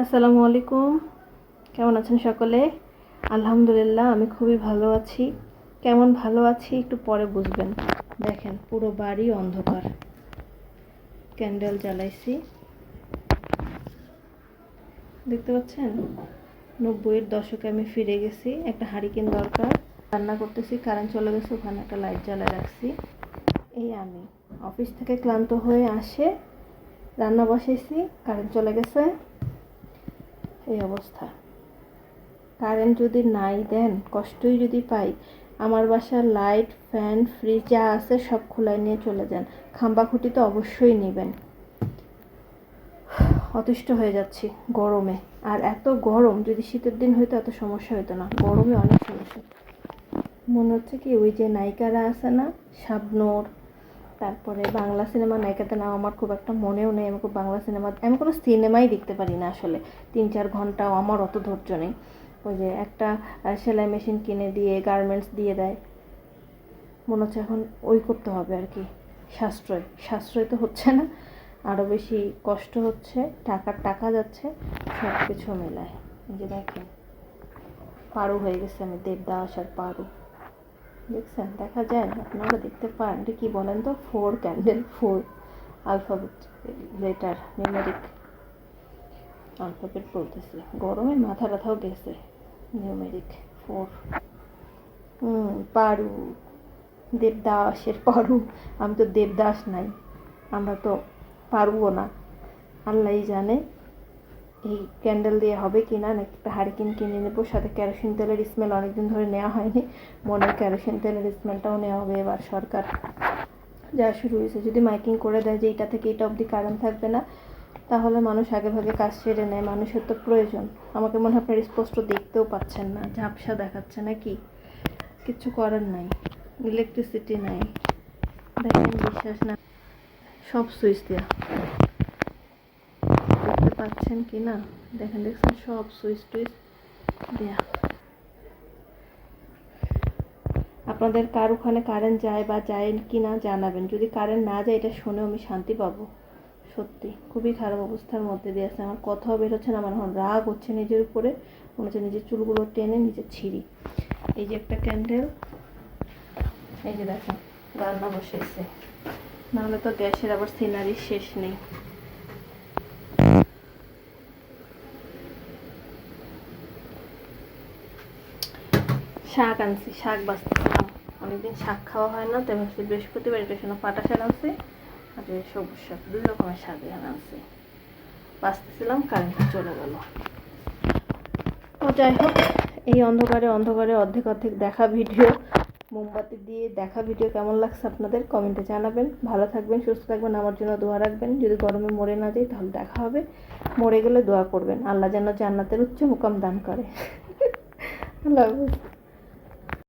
আসসালামু আলাইকুম। কেমন আছেন সকলে? আলহামদুলিল্লাহ, আমি খুবই ভালো আছি। কেমন ভালো আছি একটু পরে বুঝবেন। দেখেন, পুরো বাড়ি অন্ধকার। ক্যান্ডেল জ্বালাইছি, দেখতে পাচ্ছেন? 90-এর দশকে আমি ফিরে গেছি। একটা হারিকেন দরকার, রান্না করতেছি, কারেন্ট চলে গেছে, ওখানে একটা লাইট জ্বালায় রাখছি। এই আমি অফিস থেকে ক্লান্ত হয়ে আসে রান্না বসাইছি, কারেন্ট চলে গেছে, এই অবস্থা। কারেন্ট যদি নাই দেন, কষ্টই যদি পাই, আমার বাসার লাইট, ফ্যান, ফ্রিজ যা আছে সব খোলায় নিয়ে চলে যান। খাম্বা খুঁটি তো অবশ্যই নেবেন। অতিষ্ঠ হয়ে যাচ্ছি গরমে। আর এত গরম, যদি শীতের দিন হইতো এত সমস্যা হতো না, গরমে অনেক সমস্যা। মনে হচ্ছে কি ওই যে নায়িকারা আছে না, শাবনূর, তারপরে বাংলা সিনেমা নায়িকাদের নাম আমার খুব একটা মনেও নেই। আমি খুব বাংলা সিনেমা, আমি কোনো সিনেমাই দেখতে পারি না আসলে। 3-4 ঘন্টাও আমার অত ধৈর্য নেই। ওই যে একটা সেলাই মেশিন কিনে দিয়ে গার্মেন্টস দিয়ে দেয়, মনে হচ্ছে এখন ওই করতে হবে আর কি। সাশ্রয় সাশ্রয় তো হচ্ছে না, আরও বেশি কষ্ট হচ্ছে, টাকা যাচ্ছে, সব কিছু মেলায়। এই যে দেখেন, পারু হয়ে গেছে আমি, দেবদাস আর পারু। দেখছেন? দেখা যায়? আপনারা দেখতে পান? এটা কি বলেন তো? 4 candle, 4 alphabet letter, numeric alphabet বলতেছি। গরমে মাথা ব্যথাও গেছে। নিউমেরিক 4। পারু, দেবদাসের পারু। আমি তো দেবদাস নাই, আমরা তো পারবো না। আল্লাহই জানে এই ক্যান্ডেল দিয়ে হবে কি না। নাকি একটা হারিকেন কিনে নেবো, সাথে কেরোসিন তেলের স্মেল অনেকদিন ধরে নেওয়া হয়নি। মনে হয় কেরোসিন তেলের স্মেলটাও নেওয়া হবে এবার। সরকার যা শুরু হয়েছে, যদি মাইকিং করে দেয় যে এটা থেকে এটা অবধি কারেন্ট থাকবে না, তাহলে মানুষ আগে ভাগে কাজ সেরে নেয়। মানুষের তো প্রয়োজন। আমাকে মনে হয় আপনার স্পষ্ট দেখতেও পাচ্ছেন না, ঝাপসা দেখাচ্ছে নাকি? কিচ্ছু করার নাই, ইলেকট্রিসিটি নাই। দেখেন, বিশ্বাস না, সব সুইচ দেওয়া, দেখতে পাচ্ছেন কি না? দেখছেন? সব সুইচ টুইচ দেয়া। আপনাদের কার ওখানে কারেন্ট যায় বা যায় কি না জানাবেন। যদি কারেন্ট না যায়, এটা শুনেও আমি শান্তি পাবো। সত্যি খুবই খারাপ অবস্থার মধ্যে দিয়ে আছে। আমার কথাও বের হচ্ছে না, আমার এখন রাগ হচ্ছে নিজের উপরে। মনে হচ্ছে নিজের চুলগুলো টেনে নিজে ছিঁড়ি। এই যে একটা ক্যান্ডেল, এই যে দেখেন রান্না বসেছে, নাহলে তো গ্যাসের আবার সিনারি শেষ নেই। শাক আনছি, শাক বাঁচতেছিলাম। অনেকদিন শাক খাওয়া হয় না, তাই ভাবছি বৃহস্পতিবার এটা শোনো পাটা শাক আনছি, আর সবুজ শাক, 2 রকমের শাক এখানে আনছি। বাঁচতেছিলাম, কারেন্ট চলে গেল। তো যাই হোক, এই অন্ধকারে অন্ধকারে অর্ধেক অর্ধেক দেখা ভিডিও, মোমবাতি দিয়ে দেখা ভিডিও কেমন লাগছে আপনাদের কমেন্টে জানাবেন। ভালো থাকবেন, সুস্থ থাকবেন, আমার জন্য দোয়া রাখবেন। যদি গরমে মরে না যাই তাহলে দেখা হবে। মরে গেলে দোয়া করবেন আল্লাহ যেন জান্নাতের উচ্চ মুকাম দান করে। আল্লাহ হাফেজ।